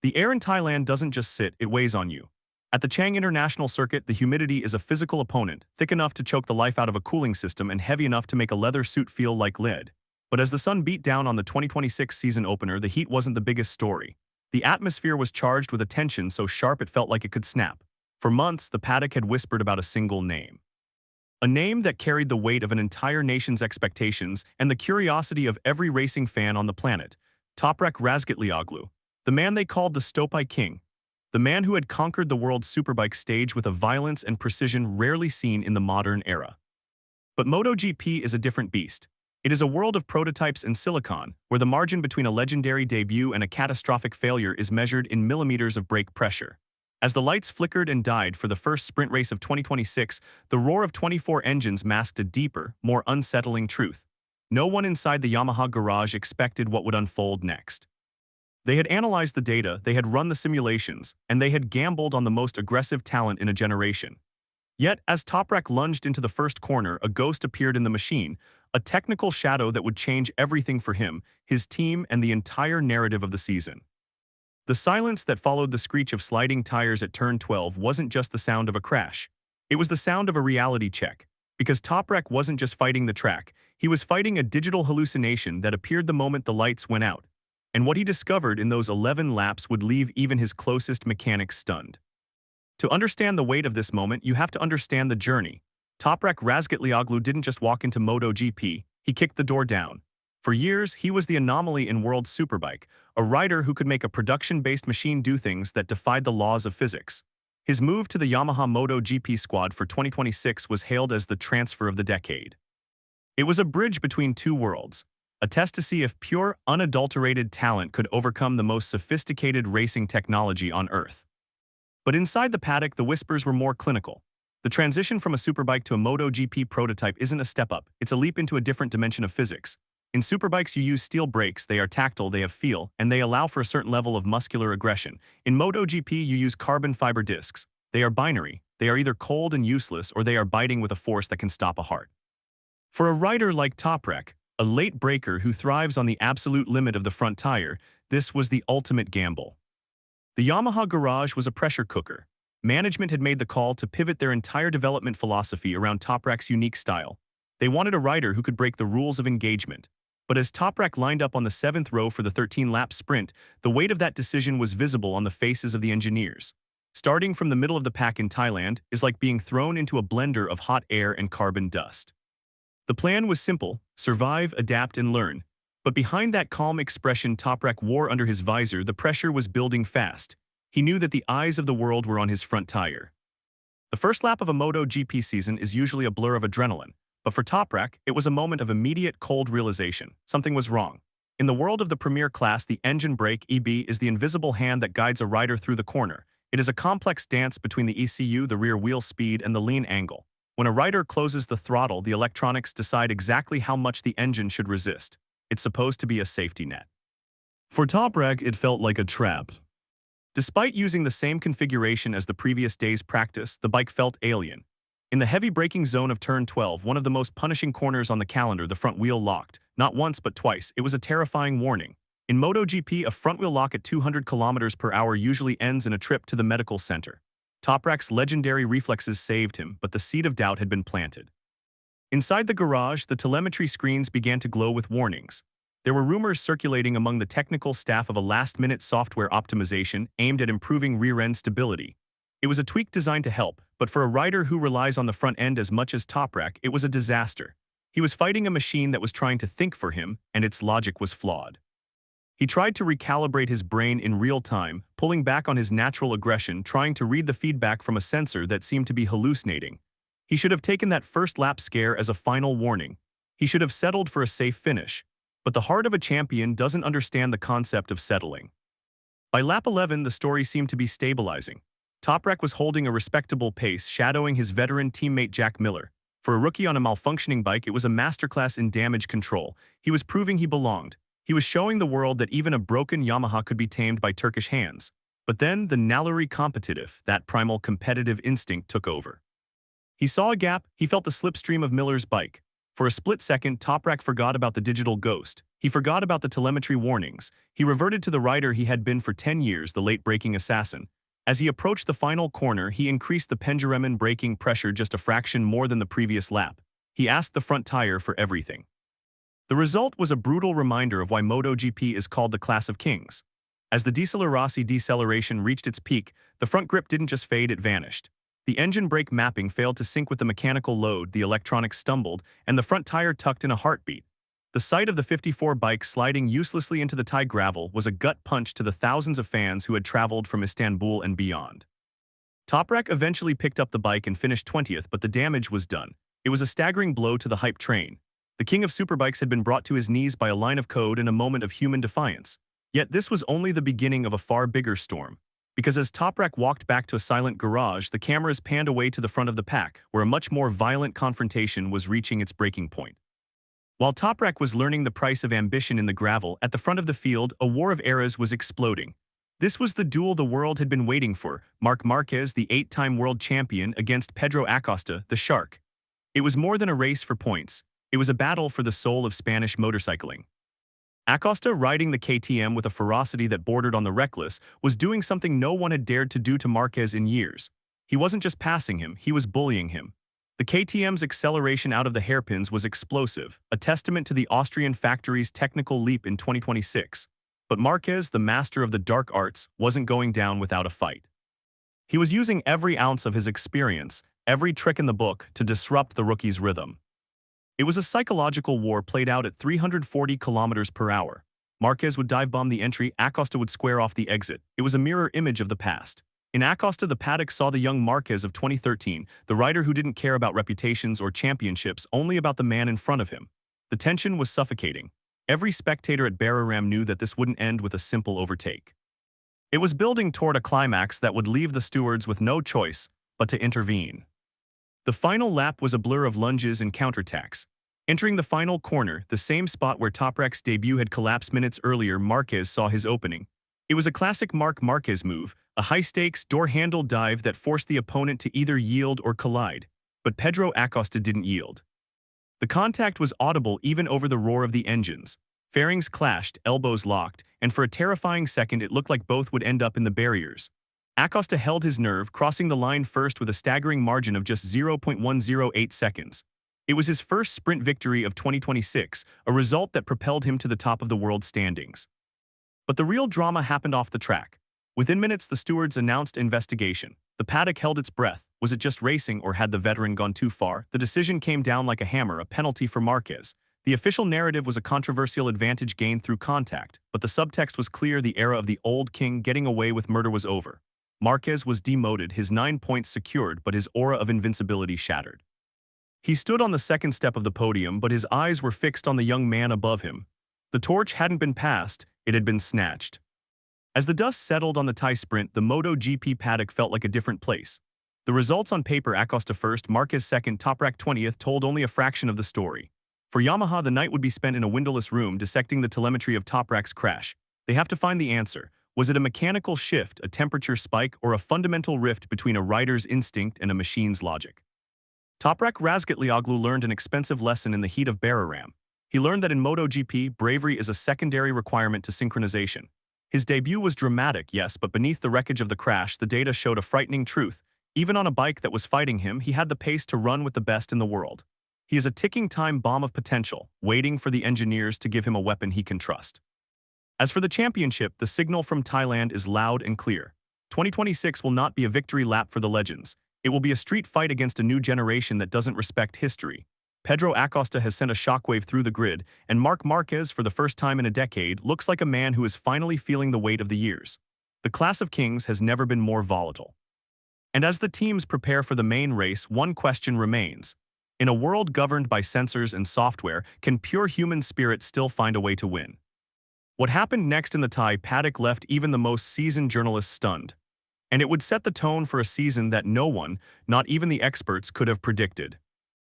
The air in Thailand doesn't just sit, it weighs on you. At the Chang International Circuit, the humidity is a physical opponent, thick enough to choke the life out of a cooling system and heavy enough to make a leather suit feel like lead. But as the sun beat down on the 2026 season opener, the heat wasn't the biggest story. The atmosphere was charged with a tension so sharp it felt like it could snap. For months, the paddock had whispered about a single name. A name that carried the weight of an entire nation's expectations and the curiosity of every racing fan on the planet. Toprak Razgatlıoğlu, the man they called the Stopai King. The man who had conquered the world's superbike stage with a violence and precision rarely seen in the modern era. But MotoGP is a different beast. It is a world of prototypes and silicon, where the margin between a legendary debut and a catastrophic failure is measured in millimeters of brake pressure. As the lights flickered and died for the first sprint race of 2026, the roar of 24 engines masked a deeper, more unsettling truth. No one inside the Yamaha garage expected what would unfold next. They had analyzed the data, they had run the simulations, and they had gambled on the most aggressive talent in a generation. Yet, as Toprak lunged into the first corner, a ghost appeared in the machine, a technical shadow that would change everything for him, his team, and the entire narrative of the season. The silence that followed the screech of sliding tires at turn 12 wasn't just the sound of a crash. It was the sound of a reality check. Because Toprak wasn't just fighting the track, he was fighting a digital hallucination that appeared the moment the lights went out. And what he discovered in those 11 laps would leave even his closest mechanics stunned. To understand the weight of this moment, you have to understand the journey. Toprak Razgatlıoğlu didn't just walk into MotoGP, he kicked the door down. For years, he was the anomaly in World Superbike, a rider who could make a production-based machine do things that defied the laws of physics. His move to the Yamaha MotoGP squad for 2026 was hailed as the transfer of the decade. It was a bridge between two worlds, a test to see if pure, unadulterated talent could overcome the most sophisticated racing technology on Earth. But inside the paddock, the whispers were more clinical. The transition from a superbike to a MotoGP prototype isn't a step up, it's a leap into a different dimension of physics. In superbikes, you use steel brakes, they are tactile, they have feel, and they allow for a certain level of muscular aggression. In MotoGP, you use carbon fiber discs. They are binary, they are either cold and useless or they are biting with a force that can stop a heart. For a rider like Toprak, a late breaker who thrives on the absolute limit of the front tire, this was the ultimate gamble. The Yamaha garage was a pressure cooker. Management had made the call to pivot their entire development philosophy around Toprak's unique style. They wanted a rider who could break the rules of engagement. But as Toprak lined up on the 7th row for the 13-lap sprint, the weight of that decision was visible on the faces of the engineers. Starting from the middle of the pack in Thailand is like being thrown into a blender of hot air and carbon dust. The plan was simple: survive, adapt, and learn. But behind that calm expression Toprak wore under his visor, the pressure was building fast. He knew that the eyes of the world were on his front tire. The first lap of a MotoGP season is usually a blur of adrenaline. But for Toprak, it was a moment of immediate, cold realization. Something was wrong. In the world of the premier class, the engine brake, EB, is the invisible hand that guides a rider through the corner. It is a complex dance between the ECU, the rear wheel speed, and the lean angle. When a rider closes the throttle, the electronics decide exactly how much the engine should resist. It's supposed to be a safety net. For Toprak, it felt like a trap. Despite using the same configuration as the previous day's practice, the bike felt alien. In the heavy braking zone of turn 12, one of the most punishing corners on the calendar, the front wheel locked. Not once, but twice. It was a terrifying warning. In MotoGP, a front wheel lock at 200 km/h usually ends in a trip to the medical center. Toprak's legendary reflexes saved him, but the seed of doubt had been planted. Inside the garage, the telemetry screens began to glow with warnings. There were rumors circulating among the technical staff of a last-minute software optimization aimed at improving rear-end stability. It was a tweak designed to help, but for a rider who relies on the front end as much as Toprak, it was a disaster. He was fighting a machine that was trying to think for him, and its logic was flawed. He tried to recalibrate his brain in real time, pulling back on his natural aggression, trying to read the feedback from a sensor that seemed to be hallucinating. He should have taken that first lap scare as a final warning. He should have settled for a safe finish. But the heart of a champion doesn't understand the concept of settling. By lap 11, the story seemed to be stabilizing. Toprak was holding a respectable pace, shadowing his veteran teammate Jack Miller. For a rookie on a malfunctioning bike, it was a masterclass in damage control. He was proving he belonged. He was showing the world that even a broken Yamaha could be tamed by Turkish hands. But then the Naluri competitive, that primal competitive instinct, took over. He saw a gap, he felt the slipstream of Miller's bike. For a split second, Toprak forgot about the digital ghost. He forgot about the telemetry warnings. He reverted to the rider he had been for 10 years, the late-braking assassin. As he approached the final corner, he increased the Buriram braking pressure just a fraction more than the previous lap. He asked the front tire for everything. The result was a brutal reminder of why MotoGP is called the class of kings. As the deceleration reached its peak, the front grip didn't just fade, it vanished. The engine brake mapping failed to sync with the mechanical load, the electronics stumbled, and the front tire tucked in a heartbeat. The sight of the 54 bike sliding uselessly into the Thai gravel was a gut punch to the thousands of fans who had traveled from Istanbul and beyond. Toprak eventually picked up the bike and finished 20th, but the damage was done. It was a staggering blow to the hype train. The king of superbikes had been brought to his knees by a line of code in a moment of human defiance. Yet this was only the beginning of a far bigger storm. Because as Toprak walked back to a silent garage, the cameras panned away to the front of the pack, where a much more violent confrontation was reaching its breaking point. While Toprak was learning the price of ambition in the gravel, at the front of the field, a war of eras was exploding. This was the duel the world had been waiting for, Marquez, the 8-time world champion, against Pedro Acosta, the Shark. It was more than a race for points. It was a battle for the soul of Spanish motorcycling. Acosta, riding the KTM with a ferocity that bordered on the reckless, was doing something no one had dared to do to Marquez in years. He wasn't just passing him, he was bullying him. The KTM's acceleration out of the hairpins was explosive, a testament to the Austrian factory's technical leap in 2026. But Marquez, the master of the dark arts, wasn't going down without a fight. He was using every ounce of his experience, every trick in the book, to disrupt the rookie's rhythm. It was a psychological war played out at 340 kilometers per hour. Marquez would dive-bomb the entry, Acosta would square off the exit. It was a mirror image of the past. In Acosta, the paddock saw the young Marquez of 2013, the rider who didn't care about reputations or championships, only about the man in front of him. The tension was suffocating. Every spectator at Buriram knew that this wouldn't end with a simple overtake. It was building toward a climax that would leave the stewards with no choice but to intervene. The final lap was a blur of lunges and counterattacks. Entering the final corner, the same spot where Toprak's debut had collapsed minutes earlier, Marquez saw his opening. It was a classic Marquez move, a high-stakes, door-handle dive that forced the opponent to either yield or collide. But Pedro Acosta didn't yield. The contact was audible even over the roar of the engines. Fairings clashed, elbows locked, and for a terrifying second it looked like both would end up in the barriers. Acosta held his nerve, crossing the line first with a staggering margin of just 0.108 seconds. It was his first sprint victory of 2026, a result that propelled him to the top of the world standings. But the real drama happened off the track. Within minutes, the stewards announced investigation. The paddock held its breath. Was it just racing, or had the veteran gone too far? The decision came down like a hammer, a penalty for Marquez. The official narrative was a controversial advantage gained through contact, but the subtext was clear: the era of the old king getting away with murder was over. Marquez was demoted, his 9 points secured, but his aura of invincibility shattered. He stood on the second step of the podium, but his eyes were fixed on the young man above him. The torch hadn't been passed, it had been snatched. As the dust settled on the Thai sprint, the MotoGP paddock felt like a different place. The results on paper: Acosta first, Marquez second, Toprak 20th, told only a fraction of the story. For Yamaha, the night would be spent in a windowless room dissecting the telemetry of Toprak's crash. They have to find the answer. Was it a mechanical shift, a temperature spike, or a fundamental rift between a rider's instinct and a machine's logic? Toprak Razgatlıoğlu learned an expensive lesson in the heat of Buriram. He learned that in MotoGP, bravery is a secondary requirement to synchronization. His debut was dramatic, yes, but beneath the wreckage of the crash, the data showed a frightening truth. Even on a bike that was fighting him, he had the pace to run with the best in the world. He is a ticking time bomb of potential, waiting for the engineers to give him a weapon he can trust. As for the championship, the signal from Thailand is loud and clear. 2026 will not be a victory lap for the legends. It will be a street fight against a new generation that doesn't respect history. Pedro Acosta has sent a shockwave through the grid, and Marquez, for the first time in a decade, looks like a man who is finally feeling the weight of the years. The class of kings has never been more volatile. And as the teams prepare for the main race, one question remains. In a world governed by sensors and software, can pure human spirit still find a way to win? What happened next in the Thai paddock left even the most seasoned journalists stunned. And it would set the tone for a season that no one, not even the experts, could have predicted.